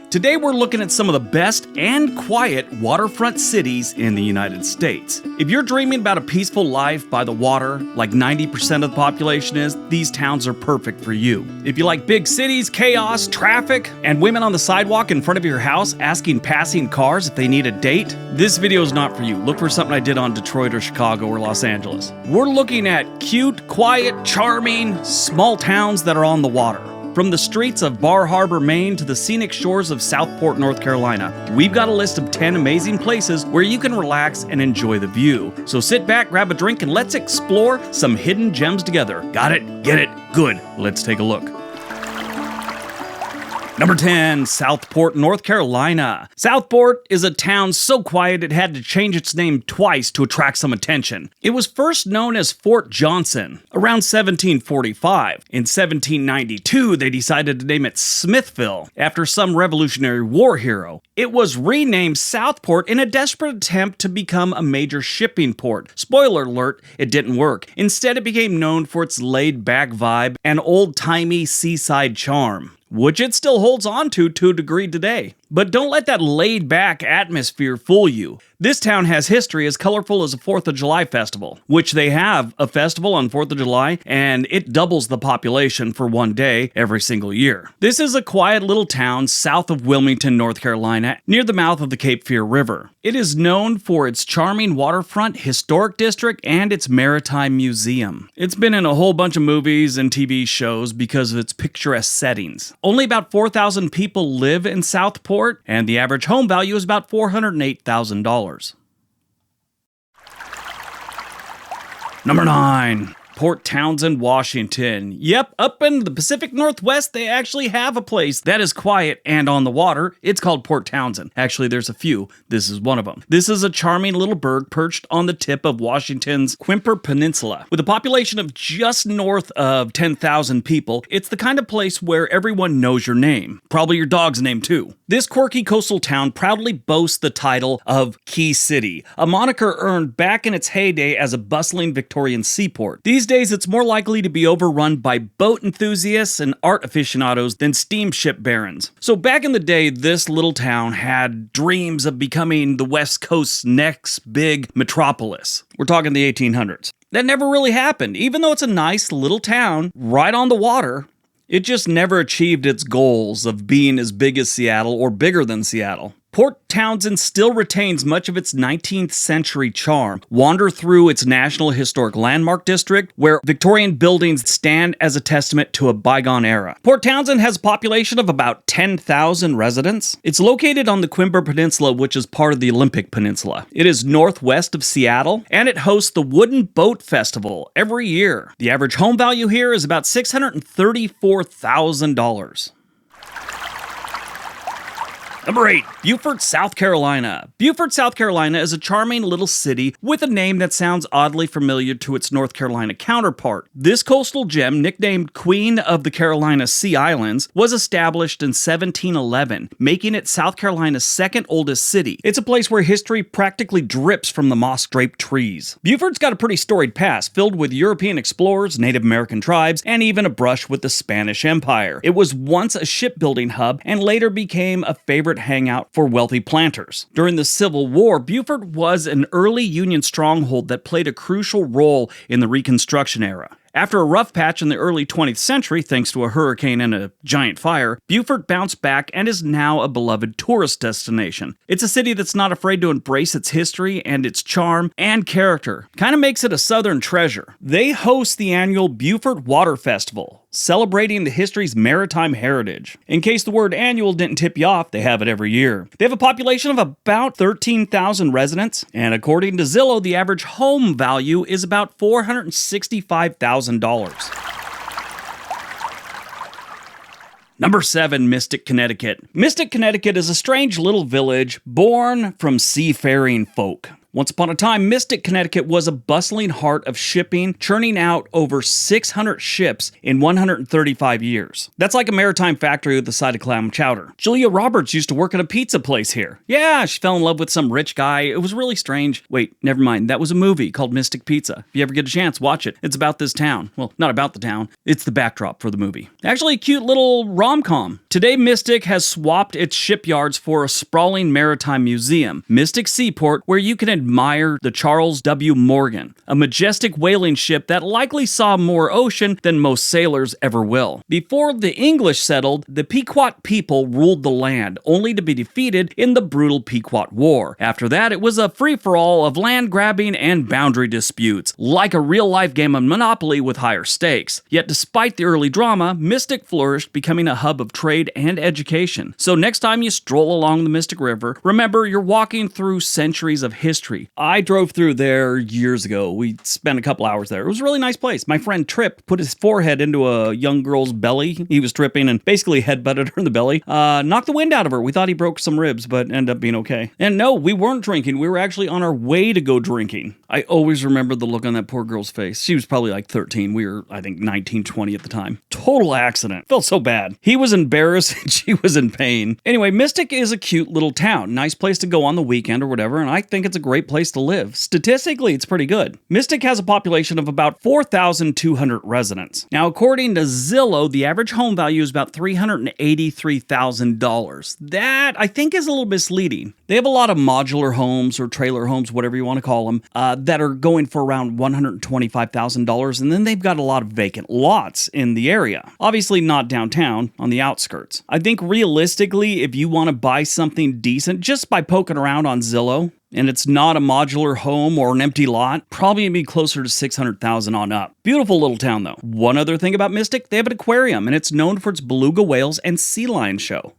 Today we're looking at some of the best and quiet waterfront cities in the United States. If you're dreaming about a peaceful life by the water, like 90% of the population is, these towns are perfect for you. If you like big cities, chaos, traffic, and women on the sidewalk in front of your house asking passing cars if they need a date, this video is not for you. Look for something I did on Detroit or Chicago or Los Angeles. We're looking at cute, quiet, charming, small towns that are on the water. From the streets of Harbor Maine to the scenic shores of Southport, North Carolina, we've got a list of 10 amazing places where you can relax and enjoy the view. So sit back, grab a drink, and let's explore some hidden gems together. Got it? Get it? Good. Let's take a look. Number 10, Southport, North Carolina. Southport is a town so quiet it had to change its name twice to attract some attention. It was first known as Fort Johnson around 1745. In 1792, they decided to name it Smithville after some Revolutionary War hero. It was renamed Southport in a desperate attempt to become a major shipping port. Spoiler alert, it didn't work. Instead, it became known for its laid-back vibe and old-timey seaside charm, which it still holds on to a degree today. But don't let that laid-back atmosphere fool you. This town has history as colorful as a 4th of July festival, which they have a festival on 4th of July, and it doubles the population for one day every single year. This is a quiet little town south of Wilmington, North Carolina, near the mouth of the Cape Fear River. It is known for its charming waterfront, historic district, and its maritime museum. It's been in a whole bunch of movies and TV shows because of its picturesque settings. Only about 4,000 people live in Southport, and the average home value is about $408,000. Number 9. Port Townsend, Washington. Yep, up in the Pacific Northwest, they actually have a place that is quiet and on the water. It's called Port Townsend. Actually, there's a few. This is one of them. This is a charming little burg perched on the tip of Washington's Quimper Peninsula. With a population of just north of 10,000 people, it's the kind of place where everyone knows your name. Probably your dog's name, too. This quirky coastal town proudly boasts the title of Key City, a moniker earned back in its heyday as a bustling Victorian seaport. These days, it's more likely to be overrun by boat enthusiasts and art aficionados than steamship barons. So back in the day, this little town had dreams of becoming the West Coast's next big metropolis. We're talking the 1800s. That never really happened. Even though it's a nice little town right on the water, it just never achieved its goals of being as big as Seattle or bigger than Seattle. Port Townsend still retains much of its 19th century charm. Wander through its National Historic Landmark District, where Victorian buildings stand as a testament to a bygone era. Port Townsend has a population of about 10,000 residents. It's located on the Quimper Peninsula, which is part of the Olympic Peninsula. It is northwest of Seattle, and it hosts the Wooden Boat Festival every year. The average home value here is about $634,000. Number 8, Buford, South Carolina. Buford, South Carolina is a charming little city with a name that sounds oddly familiar to its North Carolina counterpart. This coastal gem, nicknamed Queen of the Carolina Sea Islands, was established in 1711, making it South Carolina's second oldest city. It's a place where history practically drips from the moss-draped trees. Buford's got a pretty storied past, filled with European explorers, Native American tribes, and even a brush with the Spanish Empire. It was once a shipbuilding hub and later became a favorite hangout for wealthy planters. During the Civil War, Buford was an early Union stronghold that played a crucial role in the Reconstruction era. After a rough patch in the early 20th century, thanks to a hurricane and a giant fire, Buford bounced back and is now a beloved tourist destination. It's a city that's not afraid to embrace its history and its charm and character. Kind of makes it a southern treasure. They host the annual Buford Water Festival, celebrating the history's maritime heritage. In case the word annual didn't tip you off, they have it every year. They have a population of about 13,000 residents, and according to Zillow, the average home value is about $465,000. Number 7, Mystic, Connecticut. Mystic, Connecticut is a strange little village born from seafaring folk. Once upon a time, Mystic, Connecticut was a bustling heart of shipping, churning out over 600 ships in 135 years. That's like a maritime factory with the side of clam chowder. Julia Roberts used to work at a pizza place here. Yeah, she fell in love with some rich guy. It was really strange. Wait, never mind. That was a movie called Mystic Pizza. If you ever get a chance, watch it. It's about this town. Well, not about the town. It's the backdrop for the movie. Actually, a cute little rom-com. Today, Mystic has swapped its shipyards for a sprawling maritime museum, Mystic Seaport, where you can admire the Charles W. Morgan, a majestic whaling ship that likely saw more ocean than most sailors ever will. Before the English settled, the Pequot people ruled the land, only to be defeated in the brutal Pequot War. After that, it was a free-for-all of land grabbing and boundary disputes, like a real-life game of Monopoly with higher stakes. Yet despite the early drama, Mystic flourished, becoming a hub of trade and education. So next time you stroll along the Mystic River, remember you're walking through centuries of history. I drove through there years ago. We spent a couple hours there. It was a really nice place. My friend Tripp put his forehead into a young girl's belly. He was tripping and basically headbutted her in the belly. Knocked the wind out of her. We thought he broke some ribs, but ended up being okay. And no, we weren't drinking. We were actually on our way to go drinking. I always remember the look on that poor girl's face. She was probably like 13. We were, I think, 19, 20 at the time. Total accident. Felt so bad. He was embarrassed and she was in pain. Anyway, Mystic is a cute little town. Nice place to go on the weekend or whatever, and I think it's a great place to live. Statistically, it's pretty good. Mystic has a population of about 4,200 residents. Now, according to Zillow, the average home value is about $383,000. That, I think, is a little misleading. They have a lot of modular homes or trailer homes, whatever you want to call them, that are going for around $125,000, and then they've got a lot of vacant lots in the area. Obviously not downtown, on the outskirts. I think realistically, if you want to buy something decent, just by poking around on Zillow, and it's not a modular home or an empty lot, probably gonna be closer to $600,000 on up. Beautiful little town though. One other thing about Mystic, they have an aquarium, and it's known for its beluga whales and sea lion show.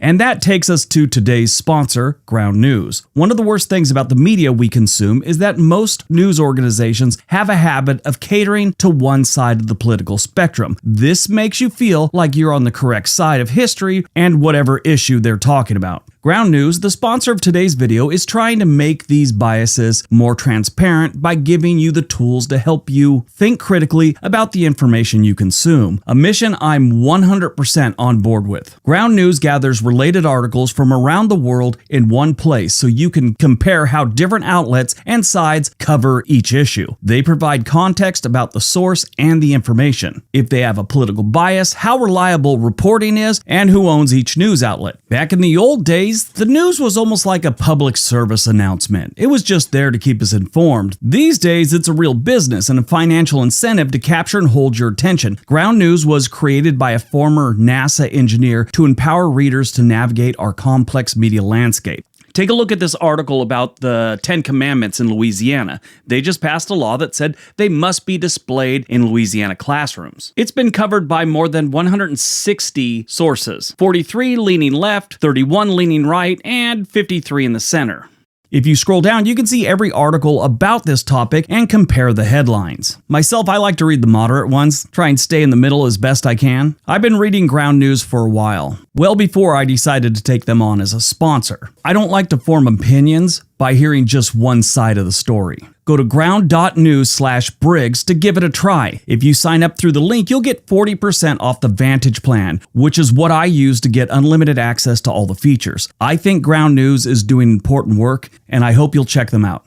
And that takes us to today's sponsor, Ground News. One of the worst things about the media we consume is that most news organizations have a habit of catering to one side of the political spectrum. This makes you feel like you're on the correct side of history and whatever issue they're talking about. Ground News, the sponsor of today's video, is trying to make these biases more transparent by giving you the tools to help you think critically about the information you consume. A mission I'm 100% on board with. Ground News gathers related articles from around the world in one place so you can compare how different outlets and sides cover each issue. They provide context about the source and the information. If they have a political bias, how reliable reporting is, and who owns each news outlet. Back in the old days, the news was almost like a public service announcement. It was just there to keep us informed. These days, it's a real business and a financial incentive to capture and hold your attention. Ground News was created by a former NASA engineer to empower readers to navigate our complex media landscape. Take a look at this article about the 10 Commandments in Louisiana. They just passed a law that said they must be displayed in Louisiana classrooms. It's been covered by more than 160 sources, 43 leaning left, 31 leaning right, and 53 in the center. If you scroll down, you can see every article about this topic and compare the headlines. Myself, I like to read the moderate ones, try and stay in the middle as best I can. I've been reading Ground News for a while, well before I decided to take them on as a sponsor. I don't like to form opinions by hearing just one side of the story. Go to ground.news/Briggs to give it a try. If you sign up through the link, you'll get 40% off the Vantage plan, which is what I use to get unlimited access to all the features. I think Ground News is doing important work, and I hope you'll check them out.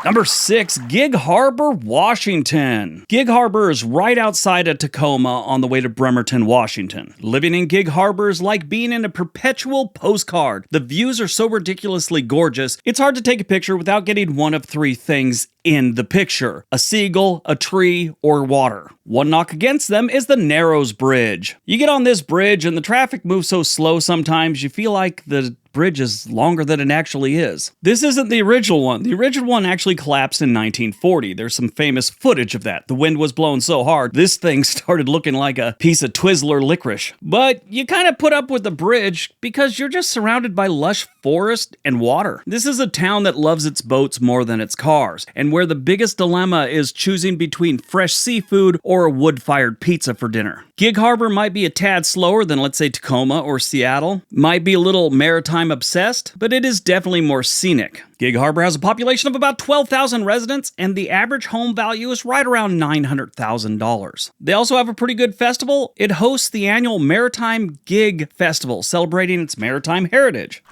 Number 6, Gig Harbor, Washington. Gig Harbor is right outside of Tacoma on the way to Bremerton, Washington. Living in Gig Harbor is like being in a perpetual postcard. The views are so ridiculously gorgeous, it's hard to take a picture without getting one of three things in the picture: a seagull, a tree, or water. One knock against them is the Narrows Bridge. You get on this bridge and the traffic moves so slow sometimes you feel like the bridge is longer than it actually is. This isn't the original one. The original one actually collapsed in 1940. There's some famous footage of that. The wind was blowing so hard, this thing started looking like a piece of Twizzler licorice. But you kind of put up with the bridge because you're just surrounded by lush forest and water. This is a town that loves its boats more than its cars, and where the biggest dilemma is choosing between fresh seafood or a wood-fired pizza for dinner. Gig Harbor might be a tad slower than, let's say, Tacoma or Seattle. Might be a little maritime maritime obsessed, but it is definitely more scenic. Gig Harbor has a population of about 12,000 residents, and the average home value is right around $900,000. They also have a pretty good festival. It hosts the annual Maritime Gig Festival, celebrating its maritime heritage.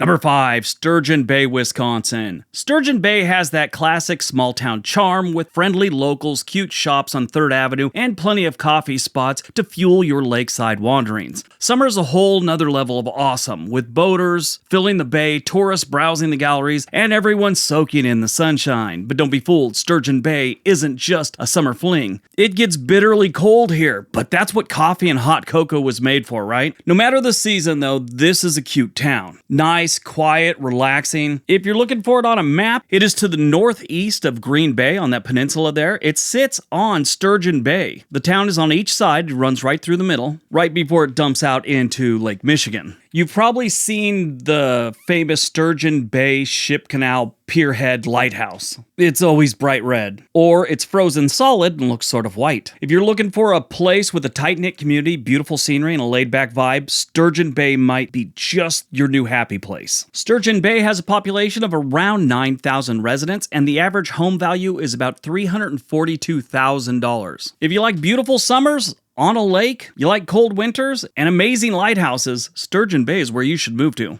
Number 5, Sturgeon Bay, Wisconsin. Sturgeon Bay has that classic small-town charm with friendly locals, cute shops on 3rd Avenue, and plenty of coffee spots to fuel your lakeside wanderings. Summer's a whole nother level of awesome, with boaters filling the bay, tourists browsing the galleries, and everyone soaking in the sunshine. But don't be fooled, Sturgeon Bay isn't just a summer fling. It gets bitterly cold here, but that's what coffee and hot cocoa was made for, right? No matter the season, though, this is a cute town. Nice, quiet, relaxing. If you're looking for it on a map, it is to the northeast of Green Bay on that peninsula there. It sits on Sturgeon Bay. The town is on each side, it runs right through the middle, right before it dumps out into Lake Michigan. You've probably seen the famous Sturgeon Bay Ship Canal Pierhead Lighthouse. It's always bright red. Or it's frozen solid and looks sort of white. If you're looking for a place with a tight-knit community, beautiful scenery, and a laid-back vibe, Sturgeon Bay might be just your new happy place. Sturgeon Bay has a population of around 9,000 residents, and the average home value is about $342,000. If you like beautiful summers on a lake, you like cold winters, and amazing lighthouses, Sturgeon Bay is where you should move to.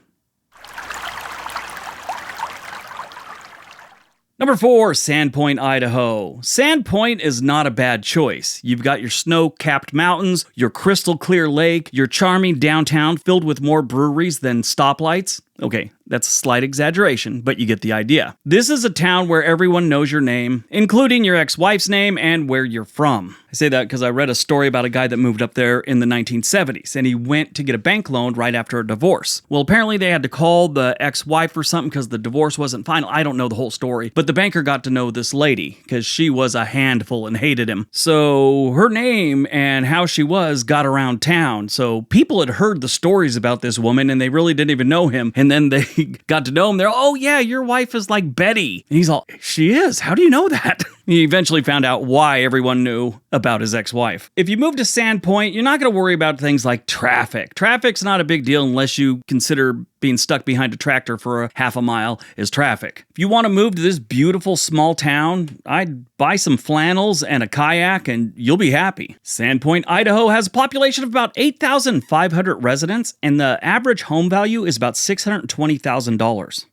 Number 4, Sandpoint, Idaho. Sandpoint is not a bad choice. You've got your snow-capped mountains, your crystal-clear lake, your charming downtown filled with more breweries than stoplights. Okay, that's a slight exaggeration, but you get the idea. This is a town where everyone knows your name, including your ex-wife's name and where you're from. I say that because I read a story about a guy that moved up there in the 1970s, and he went to get a bank loan right after a divorce. Well, apparently they had to call the ex-wife or something because the divorce wasn't final. I don't know the whole story, but the banker got to know this lady because she was a handful and hated him. So her name and how she was got around town, so people had heard the stories about this woman, and they really didn't even know him. And then they got to know him. They're, oh yeah, your wife is like Betty. And he's all, she is? How do you know that? He eventually found out why everyone knew about his ex-wife. If you move to Sandpoint, you're not going to worry about things like traffic. Traffic's not a big deal unless you consider being stuck behind a tractor for a half a mile is traffic. If you want to move to this beautiful small town, I'd buy some flannels and a kayak and you'll be happy. Sandpoint, Idaho has a population of about 8,500 residents, and the average home value is about $620,000.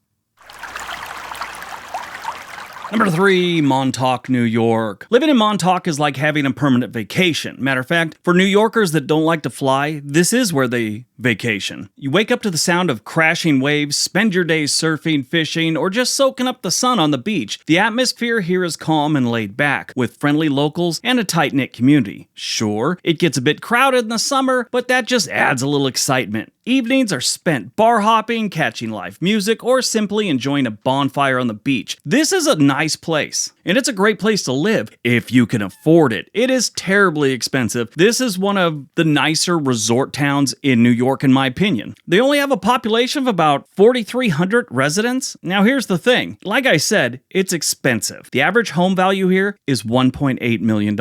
Number 3, Montauk, New York. Living in Montauk is like having a permanent vacation. Matter of fact, for New Yorkers that don't like to fly, this is where they vacation. You wake up to the sound of crashing waves, spend your days surfing, fishing, or just soaking up the sun on the beach. The atmosphere here is calm and laid back, with friendly locals and a tight-knit community. Sure, it gets a bit crowded in the summer, but that just adds a little excitement. Evenings are spent bar hopping, catching live music, or simply enjoying a bonfire on the beach. This is a nice place, and it's a great place to live if you can afford it. It is terribly expensive. This is one of the nicer resort towns in New York, in my opinion. They only have a population of about 4,300 residents. Now here's the thing. Like I said, it's expensive. The average home value here is $1.8 million.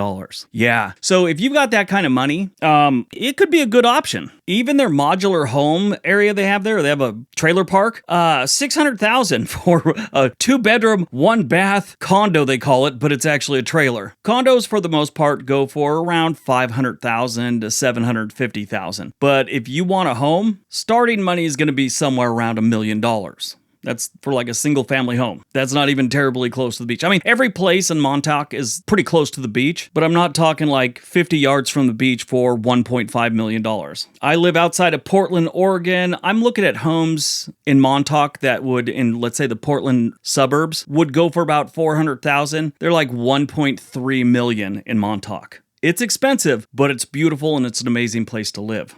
Yeah, so if you've got that kind of money, it could be a good option. Even their modular home area they have there, they have a trailer park, $600,000 for a 2-bedroom, 1-bath condo, they call it, but it's actually a trailer. Condos, for the most part, go for around $500,000 to $750,000. But if you want a home, starting money is going to be somewhere around $1 million. That's for like a single family home. That's not even terribly close to the beach. I mean, every place in Montauk is pretty close to the beach, but I'm not talking like 50 yards from the beach for $1.5 million. I live outside of Portland, Oregon. I'm looking at homes in Montauk that would, in let's say the Portland suburbs, would go for about $400,000. They're like $1.3 million in Montauk. It's expensive, but it's beautiful and it's an amazing place to live.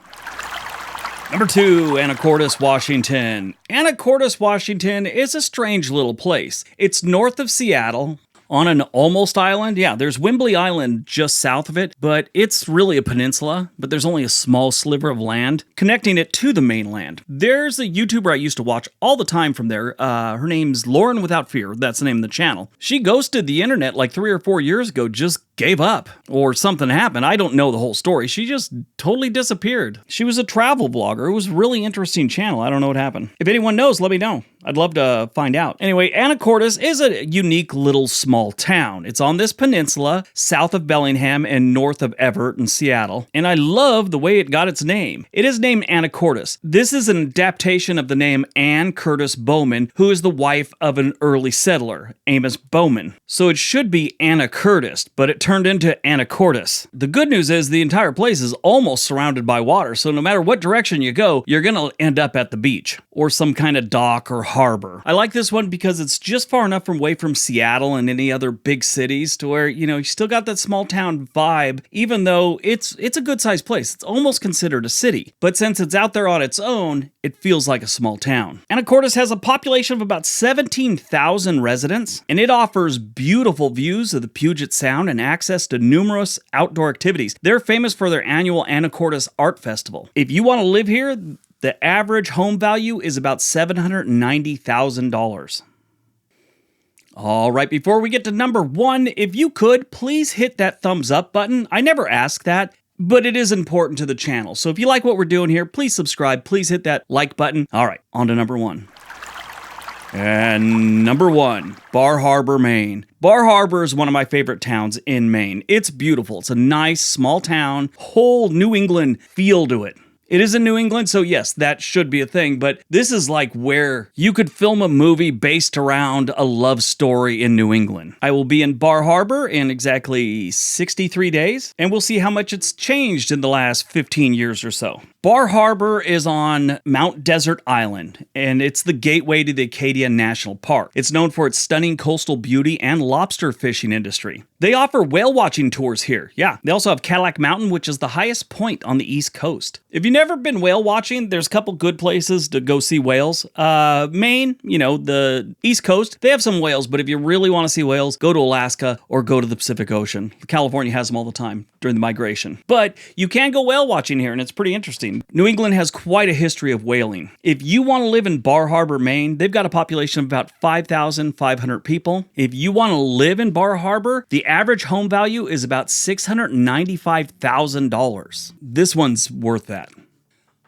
Number 2, Anacortes, Washington. Anacortes, Washington is a strange little place. It's north of Seattle, on an almost island. Yeah, there's Wembley Island just south of it, but it's really a peninsula, but there's only a small sliver of land connecting it to the mainland. There's a YouTuber I used to watch all the time from there. Her name's Lauren Without Fear. That's the name of the channel. She ghosted the internet like 3 or 4 years ago, just gave up, or something happened. I don't know the whole story. She just totally disappeared. She was a travel blogger. It was a really interesting channel. I don't know what happened. If anyone knows, let me know. I'd love to find out. Anyway, Anacortes is a unique little small town. It's on this peninsula, south of Bellingham and north of Everett and Seattle. And I love the way it got its name. It is named Anacortes. This is an adaptation of the name Anne Curtis Bowman, who is the wife of an early settler, Amos Bowman. So it should be Anacortes, but it turned into Anacortes. The good news is the entire place is almost surrounded by water, so no matter what direction you go, you're gonna end up at the beach, or some kind of dock or harbor. I like this one because it's just far enough away from Seattle and any other big cities to where, you still got that small town vibe, even though it's a good sized place. It's almost considered a city. But since it's out there on its own, it feels like a small town. Anacortes has a population of about 17,000 residents, and it offers beautiful views of the Puget Sound and access to numerous outdoor activities. They're famous for their annual Anacortes Art Festival. If you want to live here, the average home value is about $790,000. All right, before we get to number 1, if you could, please hit that thumbs up button. I never ask that, but it is important to the channel. So if you like what we're doing here, please subscribe. Please hit that like button. All right, on to number 1. And number 1, Bar Harbor, Maine. Bar Harbor is one of my favorite towns in Maine. It's beautiful. It's a nice, small town, whole New England feel to it. It is in New England, so yes, that should be a thing, but this is like where you could film a movie based around a love story in New England. I will be in Bar Harbor in exactly 63 days, and we'll see how much it's changed in the last 15 years or so. Bar Harbor is on Mount Desert Island, and it's the gateway to the Acadia National Park. It's known for its stunning coastal beauty and lobster fishing industry. They offer whale watching tours here. Yeah, they also have Cadillac Mountain, which is the highest point on the East Coast. If you've never been whale watching, there's a couple good places to go see whales. Maine, the East Coast, they have some whales, but if you really want to see whales, go to Alaska or go to the Pacific Ocean. California has them all the time during the migration. But you can go whale watching here, and it's pretty interesting. New England has quite a history of whaling. If you want to live in Bar Harbor, Maine, they've got a population of about 5,500 people. If you want to live in Bar Harbor, the average home value is about $695,000. This one's worth that.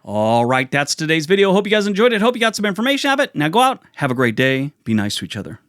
All right, that's today's video. Hope you guys enjoyed it. Hope you got some information out of it. Now go out, have a great day, be nice to each other.